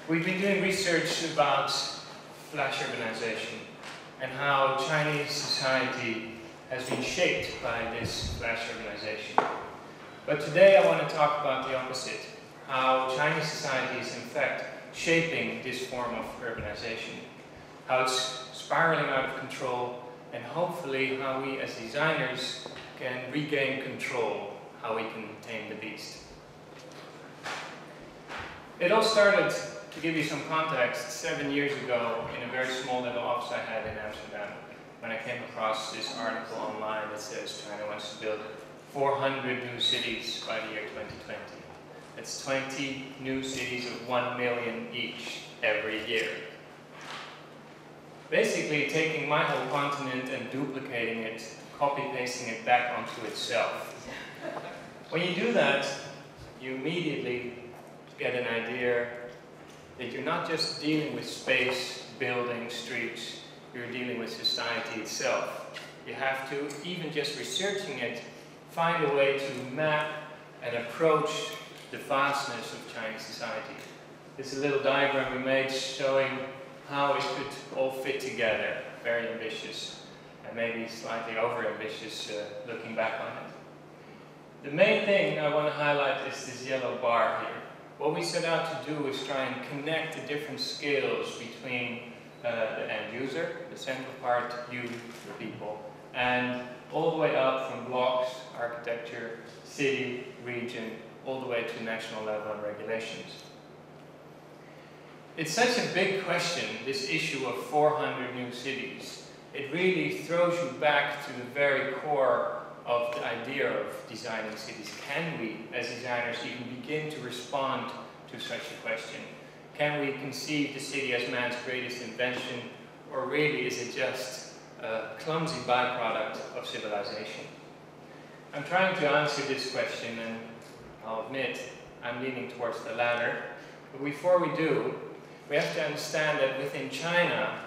We've been doing research about flash urbanization and how Chinese society has been shaped by this flash urbanization. But today I want to talk about the opposite, how Chinese society is in fact shaping this form of urbanization, how it's spiraling out of control, and hopefully how we as designers can regain control, how we can tame the beast. It all started, to give you some context, 7 years ago in a very small little office I had in Amsterdam, when I came across this article online that says China wants to build 400 new cities by the year 2020. That's 20 new cities of 1 million each every year. Basically taking my whole continent and duplicating it, copy-pasting it back onto itself. When you do that, you immediately get an idea that you're not just dealing with space, buildings, streets, you're dealing with society itself. You have to, even just researching it, find a way to map and approach the vastness of Chinese society. This is a little diagram we made showing how it could all fit together. Very ambitious, and maybe slightly over-ambitious looking back on it. The main thing I want to highlight is this yellow bar here. What we set out to do is try and connect the different scales between the end user, the central part, you, the people, and all the way up from blocks, architecture, city, region, all the way to national level and regulations. It's such a big question, this issue of 400 new cities. It really throws you back to the very core of the idea of designing cities. Can we, as designers, even begin to respond to such a question? Can we conceive the city as man's greatest invention, or really is it just a clumsy byproduct of civilization? I'm trying to answer this question, and I'll admit I'm leaning towards the latter. But before we do, we have to understand that within China,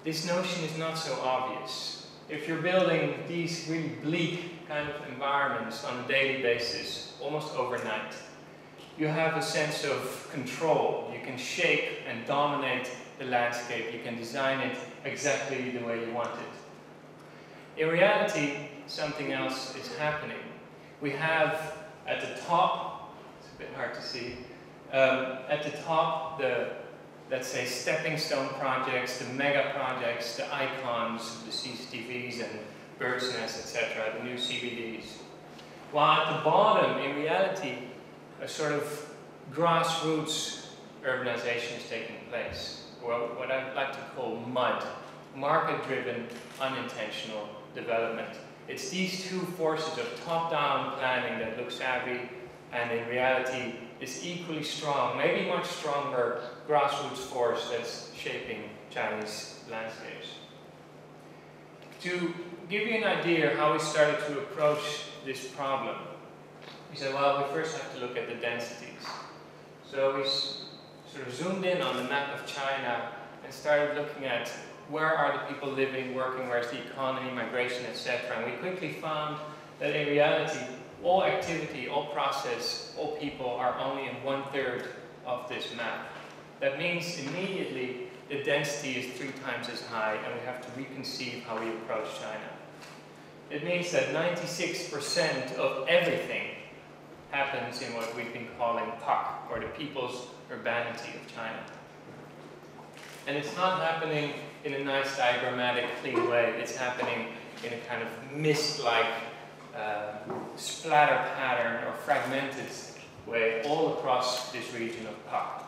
this notion is not so obvious. If you're building these really bleak kind of environments on a daily basis, almost overnight, you have a sense of control. You can shape and dominate the landscape. You can design it exactly the way you want it. In reality, something else is happening. We have at the top, it's a bit hard to see, at the top let's say stepping stone projects, the mega projects, the icons, the CCTVs and bird's nests, etc., the new CBDs. While at the bottom, in reality, a sort of grassroots urbanization is taking place, or what I'd like to call MUD, market-driven, unintentional development. It's these two forces of top-down planning that look savvy, and in reality is equally strong, maybe much stronger, grassroots force that's shaping Chinese landscapes. To give you an idea how we started to approach this problem, we said, well, we first have to look at the densities. So we sort of zoomed in on the map of China and started looking at where are the people living, working, where's the economy, migration, etc. And we quickly found that in reality, all activity, all process, all people are only in 1/3 of this map. That means immediately the density is 3 times as high, and we have to reconceive how we approach China. It means that 96% of everything happens in what we've been calling PUC, or the People's Urbanity of China. And it's not happening in a nice diagrammatic, clean way. It's happening in a kind of mist-like splatter pattern or fragmented way all across this region of PUC.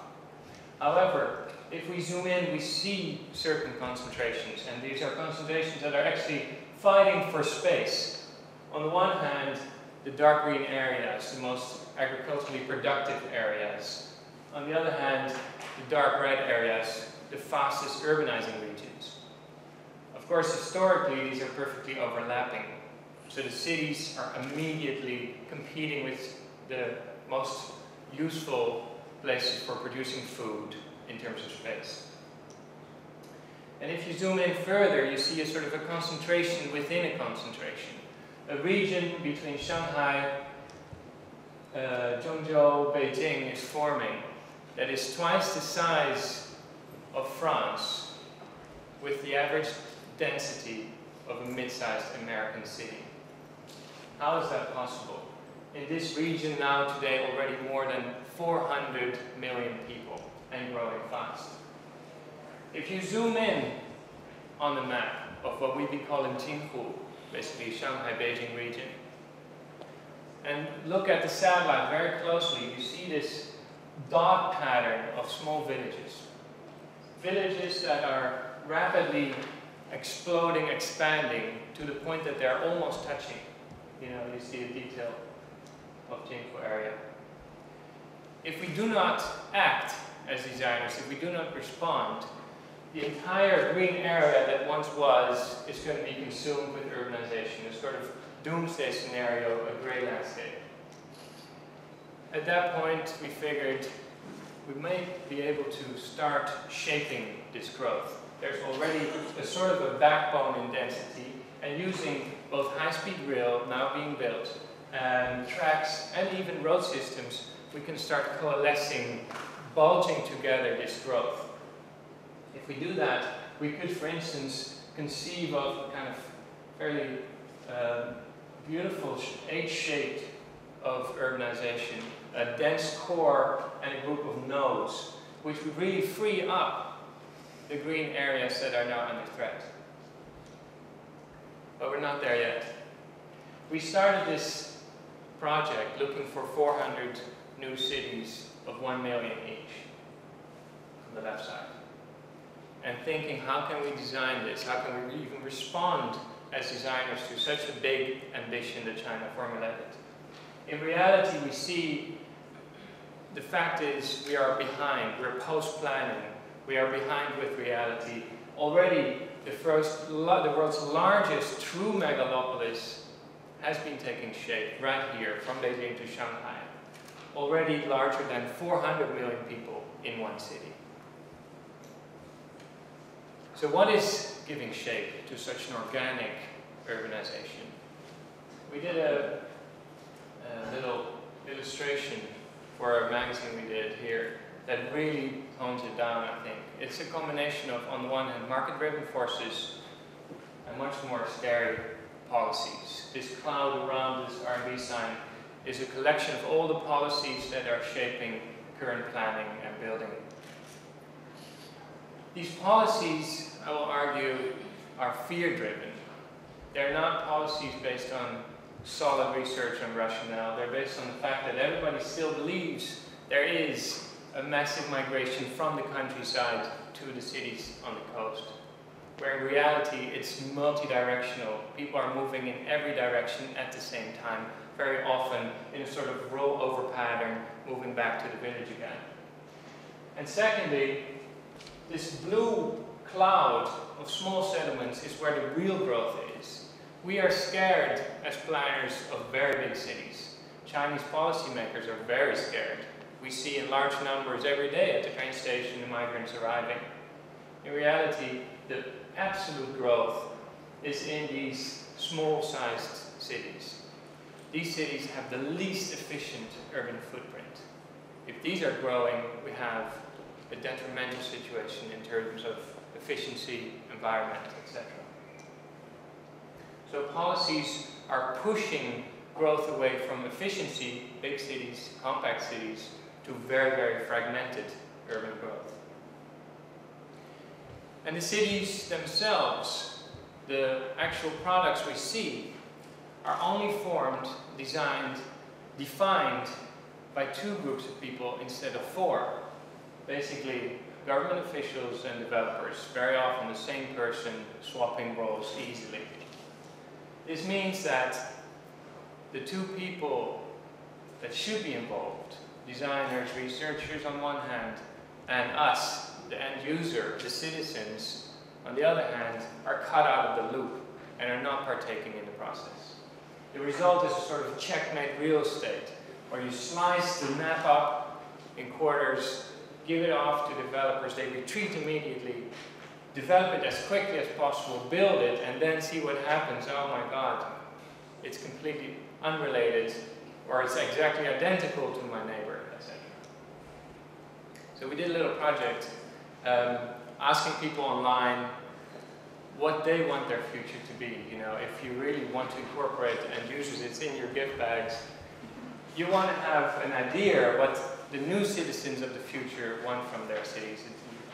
However, if we zoom in, we see certain concentrations, and these are concentrations that are actually fighting for space. On the one hand, the dark green areas, the most agriculturally productive areas. On the other hand, the dark red areas, the fastest urbanizing regions. Of course, historically, these are perfectly overlapping. So the cities are immediately competing with the most useful places for producing food in terms of space. And if you zoom in further, you see a sort of a concentration within a concentration. A region between Shanghai, Zhengzhou, Beijing is forming. that is twice the size of France with the average density of a mid-sized American city. How is that possible? In this region now today already more than 400 million people and growing fast. If you zoom in on the map of what we've been calling Qinghu, basically Shanghai, Beijing region, and look at the satellite very closely, you see this dot pattern of small villages. Villages that are rapidly exploding, expanding to the point that they're almost touching. You know, you see a detail of Qinghu area. If we do not act as designers, if we do not respond, the entire green area that once was is going to be consumed with urbanization, a sort of doomsday scenario, a gray landscape. At that point, we figured we may be able to start shaping this growth. There's already a sort of a backbone in density, and using both high-speed rail now being built, and tracks, and even road systems, we can start coalescing, bulging together this growth. If we do that, we could, for instance, conceive of a kind of fairly beautiful H-shape of urbanization, a dense core and a group of nodes, which would really free up the green areas that are now under threat. But we're not there yet. We started this project looking for 400 new cities of 1 million each, on the left side. And thinking, how can we design this? How can we even respond as designers to such a big ambition that China formulated? In reality, we see the fact is we are behind. We're post-planning. We are behind with reality. Already, the world's largest true megalopolis has been taking shape right here, from Beijing to Shanghai. Already larger than 400 million people in one city. So what is giving shape to such an organic urbanization? We did a little illustration for a magazine we did here that really tones it down, I think. It's a combination of, on the one hand, market-driven forces and much more scary policies. This cloud around this R&D sign is a collection of all the policies that are shaping current planning and building. These policies, I will argue, are fear-driven. They're not policies based on solid research and rationale. They're based on the fact that everybody still believes there is a massive migration from the countryside to the cities on the coast, where in reality it's multi-directional. People are moving in every direction at the same time, very often in a sort of rollover pattern, moving back to the village again. And secondly, this blue cloud of small settlements is where the real growth is. We are scared as planners of very big cities. Chinese policymakers are very scared. We see in large numbers every day at the train station the migrants arriving. In reality, the absolute growth is in these small-sized cities. These cities have the least efficient urban footprint. If these are growing, we have a detrimental situation in terms of efficiency, environment, etc. So policies are pushing growth away from efficiency, big cities, compact cities, to very, very fragmented urban growth. And the cities themselves, the actual products we see, are only formed, designed, defined by two groups of people instead of four. Basically, government officials and developers, very often the same person swapping roles easily. This means that the two people that should be involved, designers, researchers on one hand, and us, the end user, the citizens, on the other hand, are cut out of the loop and are not partaking in the process. The result is a sort of checkmate real estate, where you slice the map up in quarters, give it off to developers, they retreat immediately, develop it as quickly as possible, build it, and then see what happens. Oh my God, it's completely unrelated, or it's exactly identical to my neighbor, etc. So we did a little project asking people online what they want their future to be. You know, if you really want to incorporate end users, it's in your gift bags. You want to have an idea what the new citizens of the future want from their cities.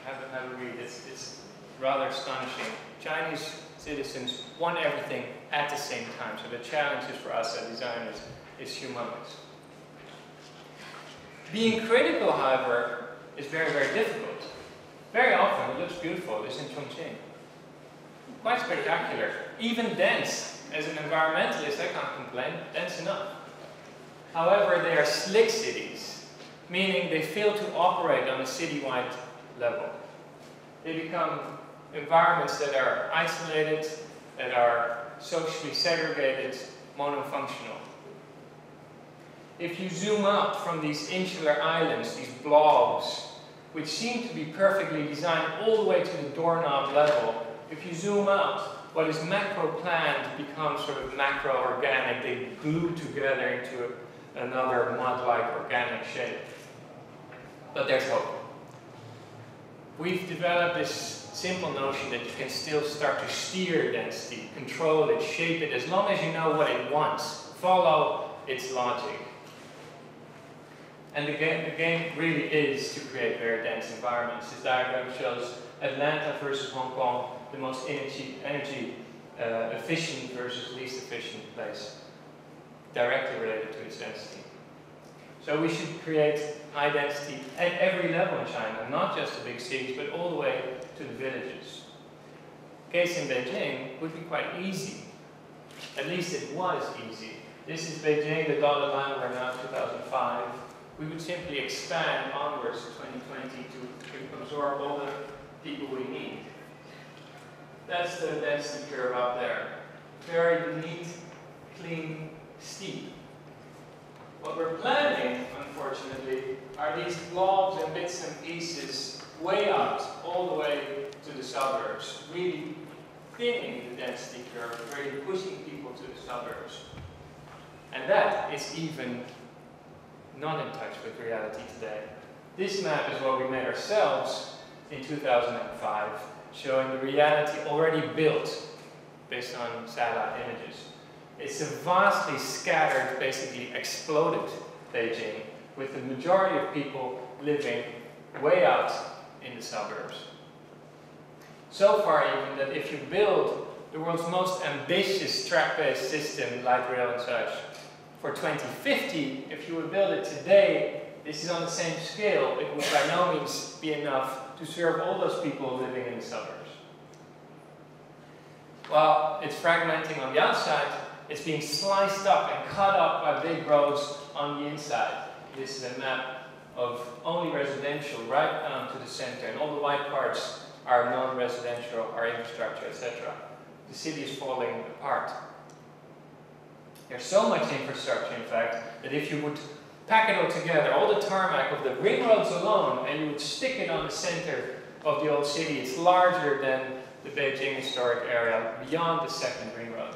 Have a read. It's rather astonishing. Chinese citizens want everything at the same time. So the challenges for us as designers is humongous. Being critical, however, is very, very difficult. Very often it looks beautiful. This in Chongqing. Quite spectacular. Even dense. As an environmentalist, I can't complain. Dense enough. However, they are slick cities, meaning they fail to operate on a citywide level. They become environments that are isolated, that are socially segregated, monofunctional. If you zoom out from these insular islands, these blobs, which seem to be perfectly designed all the way to the doorknob level, if you zoom out, what is macro-planned becomes sort of macro-organic. They glue together into another mud-like organic shape. But there's hope. We've developed this simple notion that you can still start to steer density, control it, shape it, as long as you know what it wants. Follow its logic. And the game really is to create very dense environments. This diagram shows Atlanta versus Hong Kong, the most energy efficient versus least efficient place, directly related to its density. So we should create high density at every level in China, not just the big cities, but all the way to the villages. Case in Beijing would be quite easy. At least it was easy. This is Beijing, the dotted line, we're now 2005. We would simply expand onwards to 2020 to absorb all the people we need. That's the density curve up there. Very neat, clean, steep. What we're planning, unfortunately, are these blobs and bits and pieces way out, all the way to the suburbs, really thinning the density curve, really pushing people to the suburbs. And that is even not in touch with reality today. This map is what we made ourselves in 2005, showing the reality already built based on satellite images. It's a vastly scattered, basically exploded Beijing, with the majority of people living way out in the suburbs. So far even that if you build the world's most ambitious track-based system, light rail and such, for 2050, if you would build it today, this is on the same scale, it would by no means be enough to serve all those people living in the suburbs. While it's fragmenting on the outside, it's being sliced up and cut up by big roads on the inside. This is a map of only residential right down to the center, and all the white parts are non-residential, are infrastructure, etc. The city is falling apart. There's so much infrastructure, in fact, that if you would pack it all together, all the tarmac of the ring roads alone, and you would stick it on the center of the old city, it's larger than the Beijing historic area beyond the second ring road.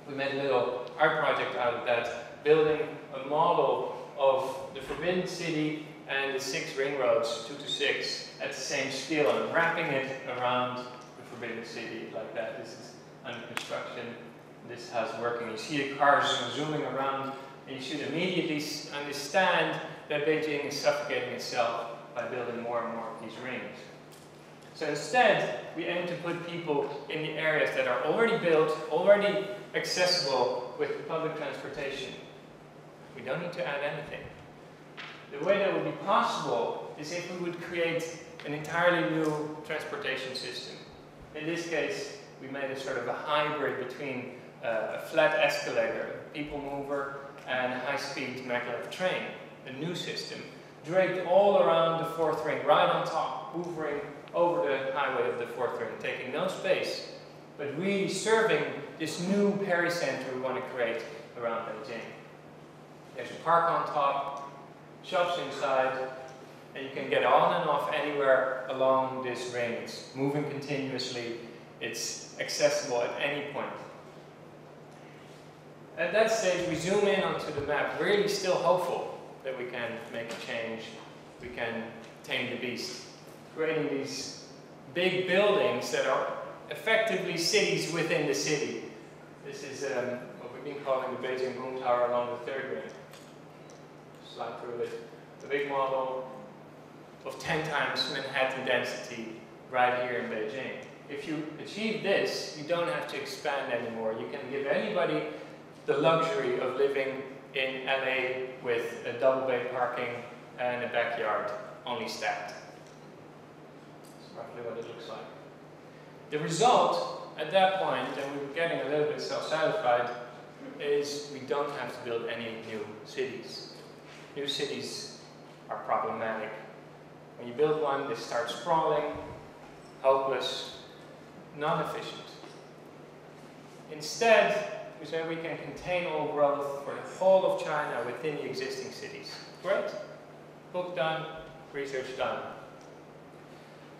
We made a little art project out of that, building a model of the Forbidden City and the 6 ring roads, 2 to 6, at the same scale, and wrapping it around the Forbidden City like that. This is under construction. This has working. You see the cars zooming around, and you should immediately understand that Beijing is suffocating itself by building more and more of these rings. So instead, we aim to put people in the areas that are already built, already accessible with public transportation. We don't need to add anything. The way that would be possible is if we would create an entirely new transportation system. In this case, we made a sort of a hybrid between a flat escalator, a people mover, and a high-speed maglev train, a new system, draped all around the 4th ring, right on top, hoovering over the highway of the 4th ring, taking no space, but really serving this new pericenter we want to create around Beijing. There's a park on top, shops inside, and you can get on and off anywhere along this ring. It's moving continuously, it's accessible at any point. At that stage, we zoom in onto the map, really still hopeful that we can make a change we can tame the beast. Creating these big buildings that are effectively cities within the city. This is what we've been calling the Beijing Boom Tower along the third ring. Slide through it. A big model of 10 times Manhattan density right here in Beijing. If you achieve this, you don't have to expand anymore. You can give anybody the luxury of living in LA with a double bay parking and a backyard, only stacked. That's roughly what it looks like. The result at that point, and we were getting a little bit self-satisfied, is we don't have to build any new cities. New cities are problematic. When you build one, they start sprawling, hopeless, non-efficient. Instead, we say we can contain all growth for the whole of China within the existing cities. Great. Book done, research done.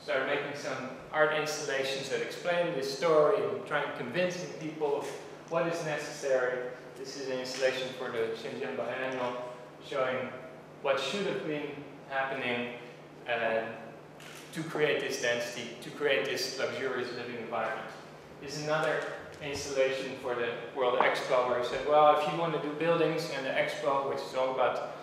Started making some art installations that explain this story and trying to convince people of what is necessary. This is an installation for the Shenzhen Biennial showing what should have been happening to create this density, to create this luxurious living environment. This is another installation for the World Expo where he said, well, if you want to do buildings and the Expo, which is all about,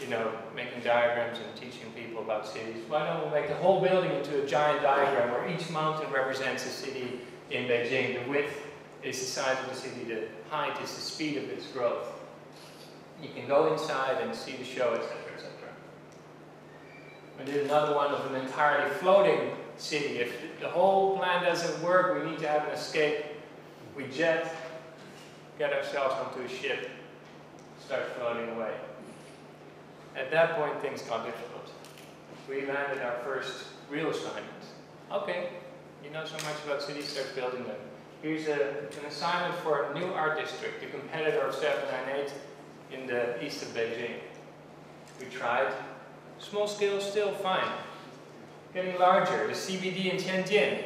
you know, making diagrams and teaching people about cities, why don't we make the whole building into a giant diagram where each mountain represents a city in Beijing. The width is the size of the city, the height is the speed of its growth. You can go inside and see the show, etc., etc. We did another one of an entirely floating city. If the whole plan doesn't work, we need to have an escape. We jet, get ourselves onto a ship, start floating away. At that point, things got difficult. We landed our first real assignment. Okay, you know so much about cities, start building them. Here's an assignment for a new art district, the competitor of 798 in the east of Beijing. We tried. Small scale, still fine. Getting larger, the CBD in Tianjin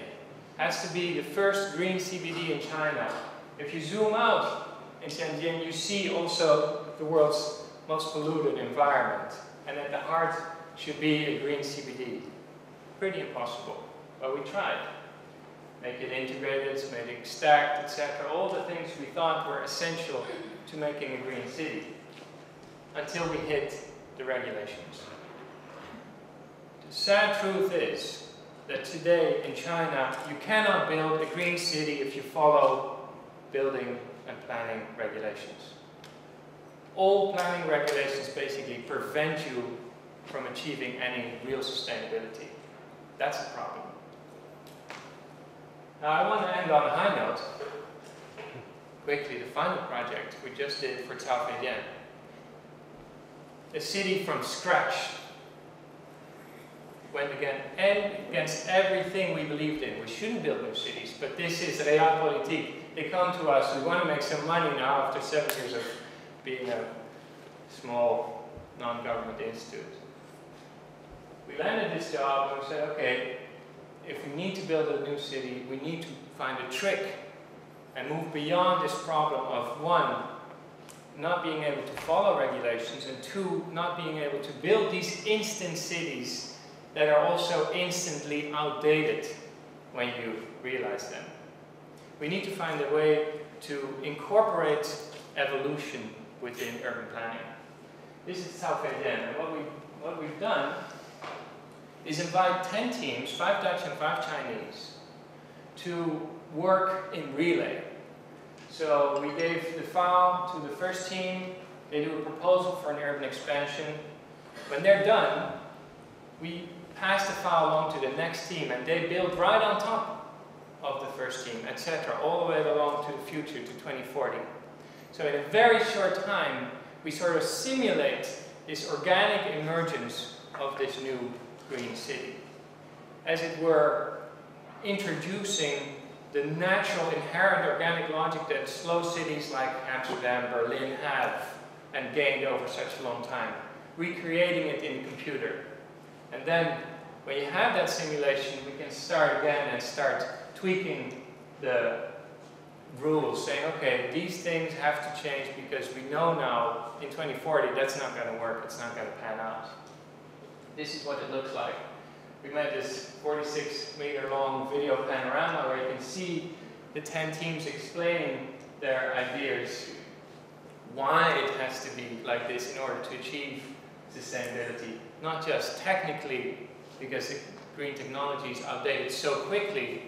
has to be the first green CBD in China. If you zoom out in Tianjin, you see also the world's most polluted environment. And at the heart should be a green CBD. Pretty impossible, but we tried. Make it integrated, make it stacked, etc. All the things we thought were essential to making a green city. Until we hit the regulations. The sad truth is that today in China, you cannot build a green city if you follow building and planning regulations. All planning regulations basically prevent you from achieving any real sustainability. That's a problem. Now I want to end on a high note. Quickly, the final project we just did for Taoifian. A city from scratch. Went against everything we believed in. We shouldn't build new cities, but this is realpolitik. They come to us, we want to make some money now after 7 years of being a small non-government institute. We landed this job and we said, okay, if we need to build a new city, we need to find a trick and move beyond this problem of one, not being able to follow regulations, and two, not being able to build these instant cities that are also instantly outdated when you realize them. We need to find a way to incorporate evolution within urban planning. This is Taoifian, and what we've done is invite 10 teams, 5 Dutch and 5 Chinese, to work in relay. So we gave the file to the first team, they do a proposal for an urban expansion. When they're done, we pass the file along to the next team and they build right on top of the first team, etc., all the way along to the future, to 2040. So in a very short time, we sort of simulate this organic emergence of this new green city. As it were, introducing the natural, inherent organic logic that slow cities like Amsterdam, Berlin have and gained over such a long time, recreating it in the computer. And then, when you have that simulation, we can start again and start tweaking the rules, saying, okay, these things have to change because we know now in 2040 that's not going to work, it's not going to pan out. this is what it looks like. We made this 46-meter long video panorama where you can see the 10 teams explaining their ideas, why it has to be like this in order to achieve sustainability. Not just technically, because the green technology is updated so quickly,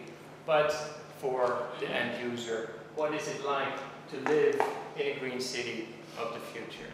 but for the end user. What is it like to live in a green city of the future?